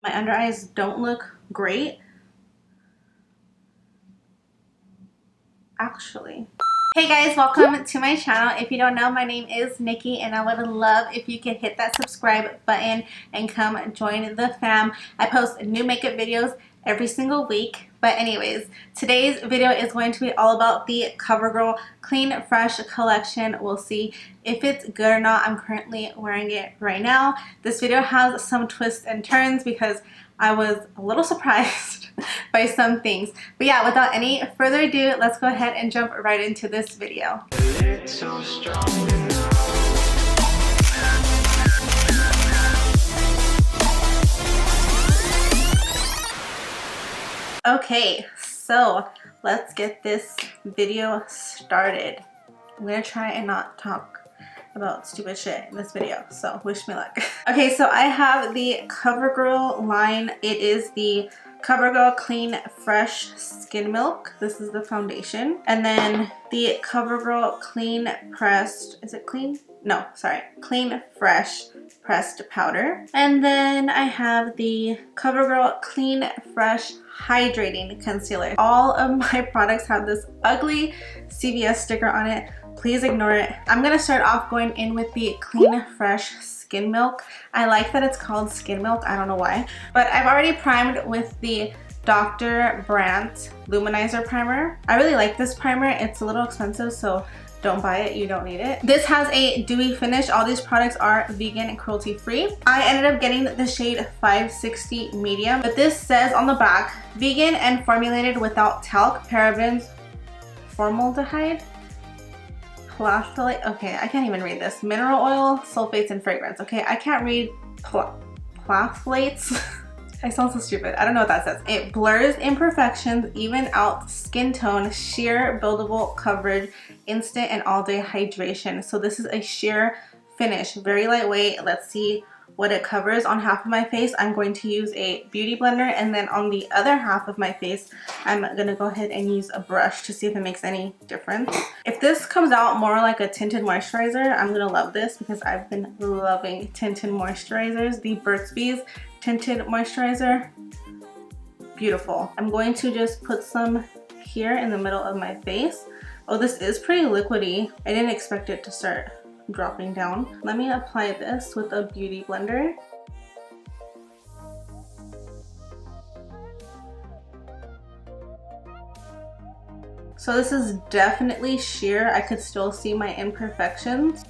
My under eyes don't look great, actually. Hey guys, welcome to my channel. If you don't know, my name is Nikki and I would love if you could hit that subscribe button and come join the fam. I post new makeup videos every single week. But anyways, today's video is going to be all about the CoverGirl Clean Fresh collection. We'll see if it's good or not. I'm currently wearing it right now. This video has some twists and turns because I was a little surprised by some things. But yeah, without any further ado, let's go ahead and jump right into this video. Okay, so let's get this video started. I'm gonna try and not talk about stupid shit in this video, so wish me luck. Okay, so I have the CoverGirl line. It is the CoverGirl Clean Fresh Skin Milk. This is the foundation. And then the CoverGirl Clean Pressed, is it clean? No, sorry, Clean Fresh Pressed Powder. And then I have the CoverGirl Clean Fresh Hydrating Concealer. All of my products have this ugly CVS sticker on it. Please ignore it. I'm gonna start off going in with the Clean Fresh Skin Milk. I like that it's called Skin Milk. I don't know why. But I've already primed with the Dr. Brandt Luminizer Primer. I really like this primer. It's a little expensive, so don't buy it, you don't need it. This has a dewy finish. All these products are vegan and cruelty free. I ended up getting the shade 560 medium, but this says on the back, vegan and formulated without talc, parabens, formaldehyde, phthalate. Okay, I can't even read this. Mineral oil, sulfates, and fragrance. Okay, I can't read phthalates. I sound so stupid. I don't know what that says. It blurs imperfections, even out skin tone, sheer buildable coverage, instant and all day hydration. So this is a sheer finish, very lightweight. Let's see what it covers. On half of my face, I'm going to use a beauty blender, and then on the other half of my face, I'm gonna go ahead and use a brush to see if it makes any difference. If this comes out more like a tinted moisturizer, I'm gonna love this because I've been loving tinted moisturizers. The Burt's Bees tinted moisturizer, beautiful. I'm going to just put some here in the middle of my face. Oh, this is pretty liquidy. I didn't expect it to start dropping down. Let me apply this with a beauty blender. So this is definitely sheer. I could still see my imperfections.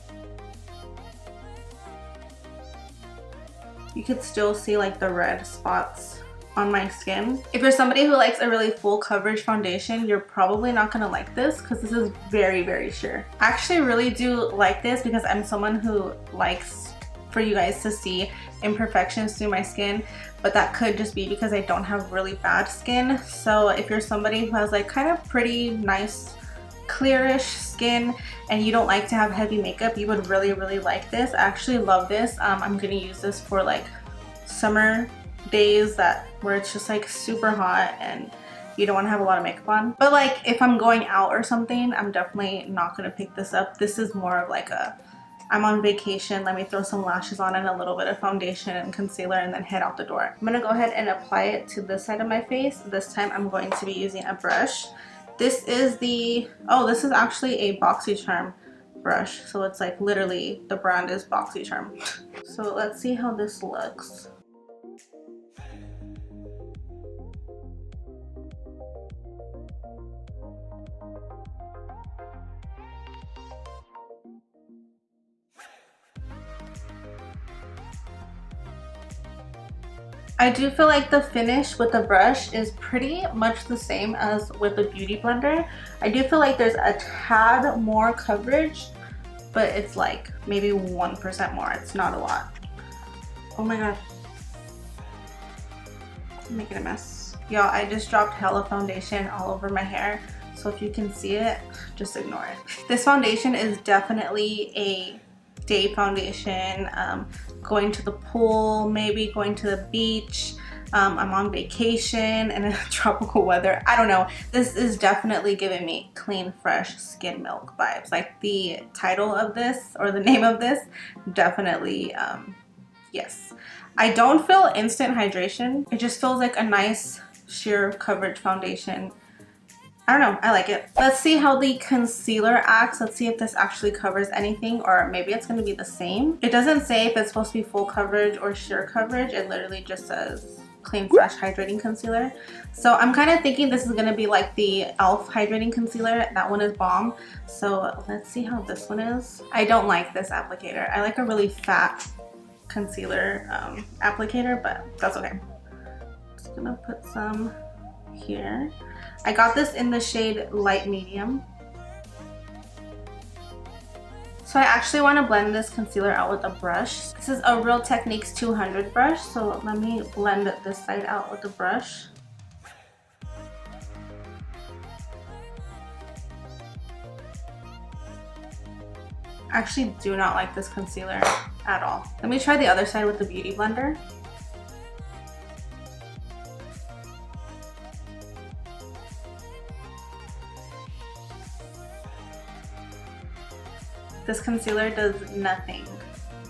You could still see like the red spots on my skin. If you're somebody who likes a really full coverage foundation, you're probably not gonna like this because this is very, very sheer. I actually really do like this because I'm someone who likes for you guys to see imperfections through my skin, but that could just be because I don't have really bad skin. So if you're somebody who has like kind of pretty nice clearish skin and you don't like to have heavy makeup, you would really, really like this. I actually love this. I'm gonna use this for like summer days where it's just like super hot and you don't want to have a lot of makeup on. But like if I'm going out or something, I'm definitely not gonna pick this up. This is more of like a, I'm on vacation, let me throw some lashes on and a little bit of foundation and concealer and then head out the door. I'm gonna go ahead and apply it to this side of my face. This time I'm going to be using a brush. This is the, oh, this is actually a BoxyCharm brush. So it's like literally the brand is BoxyCharm. So let's see how this looks. I do feel like the finish with the brush is pretty much the same as with the beauty blender. I do feel like there's a tad more coverage, but it's like maybe 1% more. It's not a lot. Oh my god. I'm making a mess. Y'all, I just dropped hella foundation all over my hair. So if you can see it, just ignore it. This foundation is definitely a day foundation. Going to the pool, maybe going to the beach. I'm on vacation and in tropical weather. I don't know. This is definitely giving me clean, fresh skin milk vibes. Like the title of this or the name of this, definitely, yes. I don't feel instant hydration. It just feels like a nice sheer coverage foundation. I don't know, I like it. Let's see how the concealer acts. Let's see if this actually covers anything, or maybe it's gonna be the same. It doesn't say if it's supposed to be full coverage or sheer coverage. It literally just says Clean Fresh Hydrating Concealer. So I'm kind of thinking this is gonna be like the e.l.f. Hydrating Concealer. That one is bomb. So let's see how this one is. I don't like this applicator. I like a really fat concealer applicator, but that's okay. Just gonna put some here. I got this in the shade light medium. So I actually want to blend this concealer out with a brush. This is a Real Techniques 200 brush, so let me blend this side out with the brush. I actually do not like this concealer at all. Let me try the other side with the Beauty Blender. This concealer does nothing.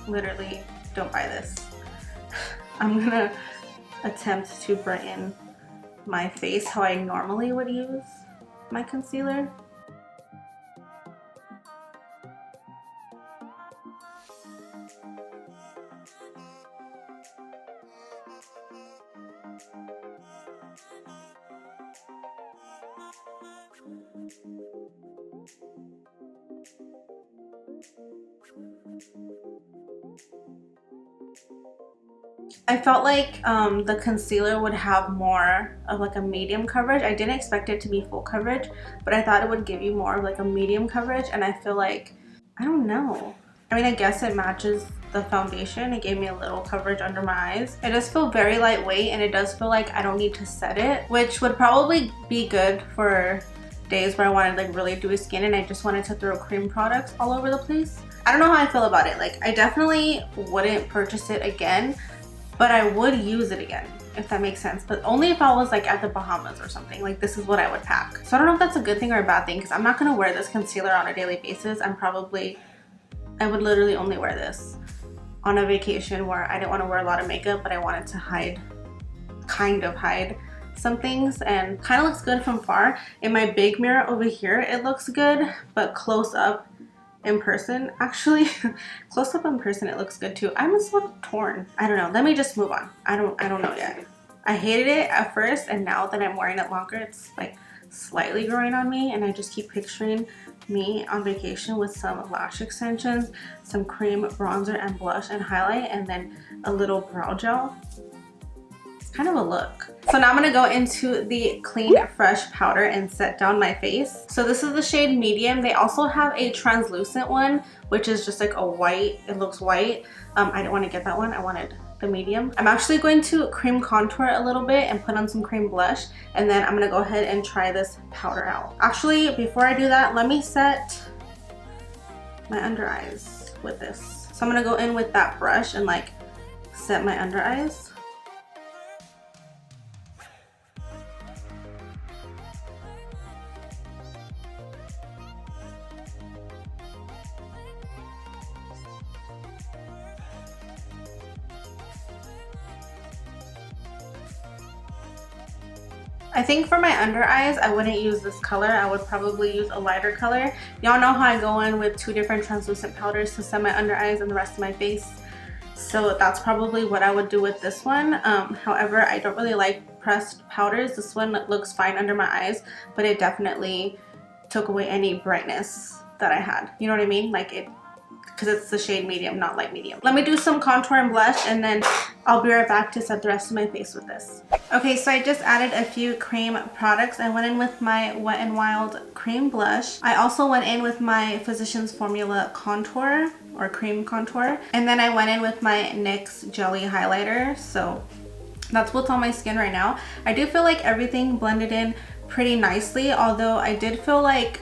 Literally, don't buy this. I'm gonna attempt to brighten my face how I normally would use my concealer. I felt like the concealer would have more of like a medium coverage. I didn't expect it to be full coverage, but I thought it would give you more of like a medium coverage, and I feel like, I don't know. I mean, I guess it matches the foundation. It gave me a little coverage under my eyes. It does feel very lightweight, and it does feel like I don't need to set it, which would probably be good for days where I wanted like really dewy skin and I just wanted to throw cream products all over the place. I don't know how I feel about it. Like, I definitely wouldn't purchase it again, but I would use it again, if that makes sense. But only if I was like at the Bahamas or something. Like, this is what I would pack. So I don't know if that's a good thing or a bad thing, because I'm not gonna wear this concealer on a daily basis. I would literally only wear this on a vacation where I didn't want to wear a lot of makeup, but I wanted to kind of hide some things, and kind of looks good from far. In my big mirror over here, it looks good, but close up in person, actually, close up in person, it looks good too. I'm a little torn. I don't know. Let me just move on. I don't know yet. I hated it at first, and now that I'm wearing it longer, it's like slightly growing on me, and I just keep picturing me on vacation with some lash extensions, some cream bronzer and blush and highlight, and then a little brow gel. It's kind of a look. So now I'm gonna go into the Clean Fresh powder and set down my face. So this is the shade medium. They also have a translucent one, which is just like a white, it looks white. I didn't want to get that one, I wanted the medium. I'm actually going to cream contour a little bit and put on some cream blush, and then I'm gonna go ahead and try this powder out. Actually, before I do that, let me set my under eyes with this. So I'm gonna go in with that brush and like set my under eyes. I think for my under eyes, I wouldn't use this color. I would probably use a lighter color. Y'all know how I go in with 2 different translucent powders to set my under eyes and the rest of my face. So that's probably what I would do with this one. However, I don't really like pressed powders. This one looks fine under my eyes, but it definitely took away any brightness that I had. You know what I mean? Like, it, because it's the shade medium, not light medium. Let me do some contour and blush, and then I'll be right back to set the rest of my face with this. Okay, so I just added a few cream products. I went in with my Wet n Wild cream blush. I also went in with my Physicians Formula contour, or cream contour. And then I went in with my NYX jelly highlighter. So that's what's on my skin right now. I do feel like everything blended in pretty nicely, although I did feel like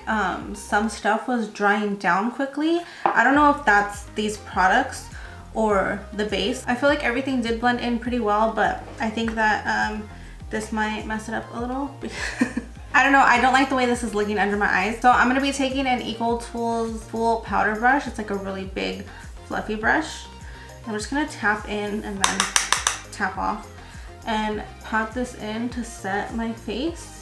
some stuff was drying down quickly. I don't know if that's these products or the base. I feel like everything did blend in pretty well, but I think that this might mess it up a little. I don't know, I don't like the way this is looking under my eyes. So I'm gonna be taking an Equal Tools full powder brush. It's like a really big fluffy brush. I'm just gonna tap in and then tap off, and pat this in to set my face.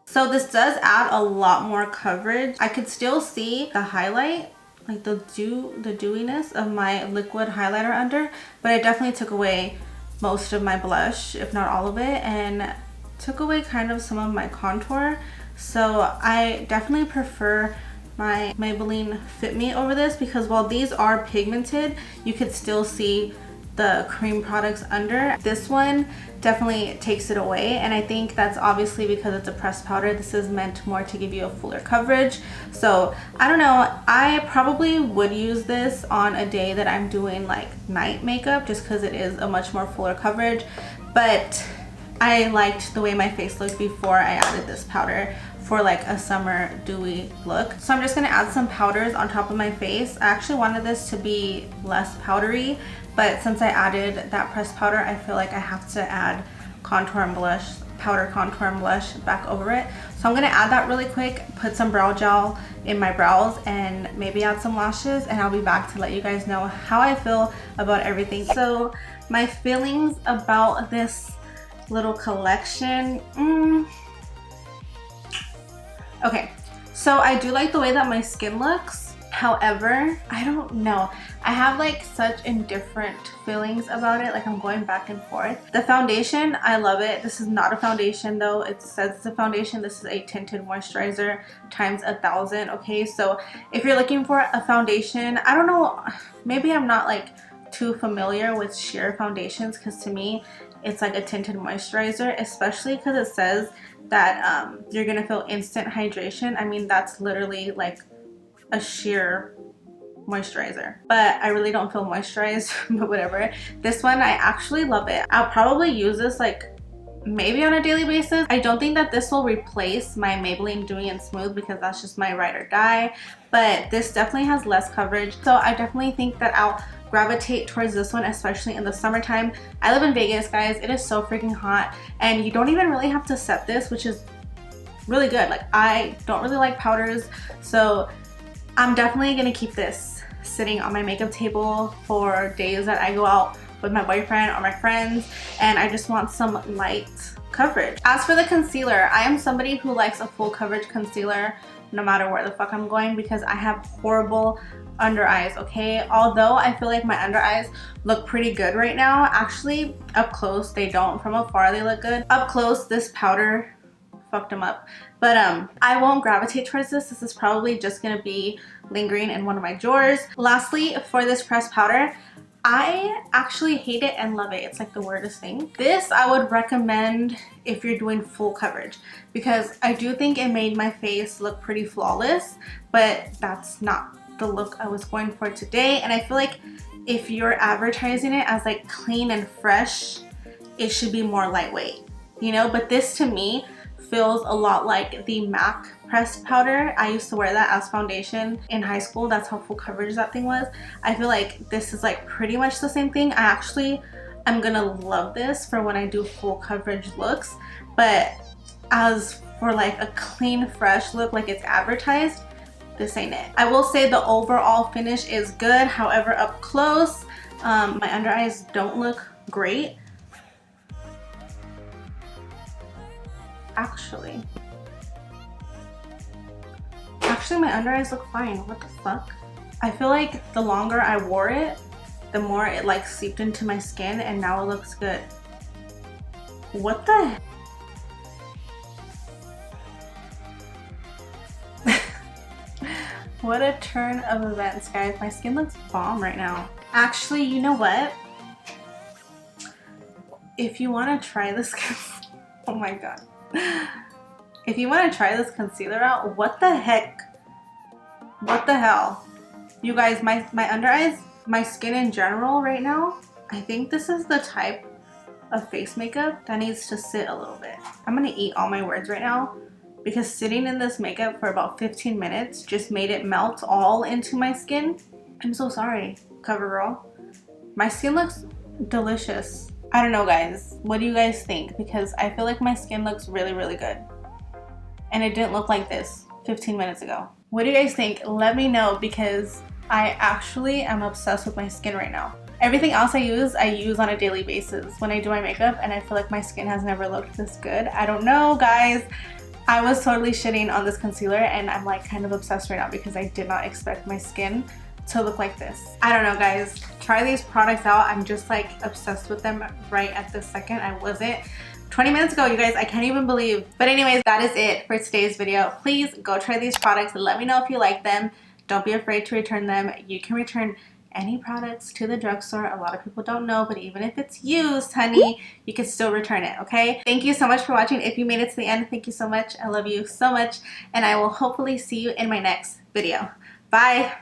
So this does add a lot more coverage. I could still see the highlight, like the dewiness of my liquid highlighter under, but it definitely took away most of my blush, if not all of it, and took away kind of some of my contour. So I definitely prefer my Maybelline Fit Me over this, because while these are pigmented, you could still see the cream products under. This one definitely takes it away, and I think that's obviously because it's a pressed powder. This is meant more to give you a fuller coverage. So I don't know, I probably would use this on a day that I'm doing like night makeup, just because it is a much more fuller coverage. But I liked the way my face looked before I added this powder for like a summer dewy look. So I'm just gonna add some powders on top of my face. I actually wanted this to be less powdery, but since I added that pressed powder, I feel like I have to add contour and blush, powder contour and blush back over it. So I'm gonna add that really quick, put some brow gel in my brows, and maybe add some lashes, and I'll be back to let you guys know how I feel about everything. So my feelings about this little collection, okay, so I do like the way that my skin looks. However, I don't know, I have like such indifferent feelings about it. Like I'm going back and forth. The foundation, I love it. This is not a foundation though. It says it's a foundation. This is a tinted moisturizer times 1,000. Okay, so if you're looking for a foundation, I don't know, maybe I'm not like too familiar with sheer foundations, because to me it's like a tinted moisturizer, especially because it says that you're gonna feel instant hydration. I mean, that's literally like a sheer moisturizer, but I really don't feel moisturized. But whatever, this one I actually love it. I'll probably use this like maybe on a daily basis. I don't think that this will replace my Maybelline Dewy and Smooth, because that's just my ride or die, but this definitely has less coverage, so I definitely think that I'll gravitate towards this one, especially in the summertime. I live in Vegas, guys. It is so freaking hot, and you don't even really have to set this, which is really good. Like I don't really like powders, so I'm definitely gonna keep this sitting on my makeup table for days that I go out with my boyfriend or my friends, and I just want some light coverage. As for the concealer, I am somebody who likes a full coverage concealer no matter where the fuck I'm going, because I have horrible under eyes, okay? Although I feel like my under eyes look pretty good right now. Actually, up close they don't. From afar they look good. Up close, this powder fucked them up. But I won't gravitate towards this. This is probably just gonna be lingering in one of my drawers. Lastly, for this pressed powder, I actually hate it and love it. It's like the weirdest thing. This I would recommend if you're doing full coverage, because I do think it made my face look pretty flawless, but that's not the look I was going for today. And I feel like if you're advertising it as like clean and fresh, it should be more lightweight, you know? But this to me feels a lot like the MAC pressed powder. I used to wear that as foundation in high school. That's how full coverage that thing was. I feel like this is like pretty much the same thing. I'm gonna love this for when I do full coverage looks, but as for like a clean fresh look like it's advertised, this ain't it. I will say the overall finish is good. However, up close, my under eyes don't look great. Actually my under eyes look fine. What the fuck? I feel like the longer I wore it, the more it like seeped into my skin, and now it looks good. What the what a turn of events, guys. My skin looks bomb right now. Actually, you know what? If you want to try this oh my god. If you want to try this concealer out, what the heck? What the hell? You guys, my under eyes, my skin in general right now, I think this is the type of face makeup that needs to sit a little bit. I'm gonna eat all my words right now, because sitting in this makeup for about 15 minutes just made it melt all into my skin. I'm so sorry, CoverGirl. My skin looks delicious. I don't know, guys. What do you guys think? Because I feel like my skin looks really, really good. And it didn't look like this 15 minutes ago. What do you guys think? Let me know, because I actually am obsessed with my skin right now. Everything else I use on a daily basis when I do my makeup, and I feel like my skin has never looked this good. I don't know, guys. I was totally shitting on this concealer, and I'm like kind of obsessed right now because I did not expect my skin to look like this. I don't know, guys. Try these products out. I'm just like obsessed with them right at this second. I wasn't 20 minutes ago, you guys. I can't even believe. But anyways, that is it for today's video. Please go try these products and let me know if you like them. Don't be afraid to return them. You can return any products to the drugstore. A lot of people don't know, but even if it's used, honey, you can still return it, okay? Thank you so much for watching. If you made it to the end, thank you so much. I love you so much, and I will hopefully see you in my next video. Bye.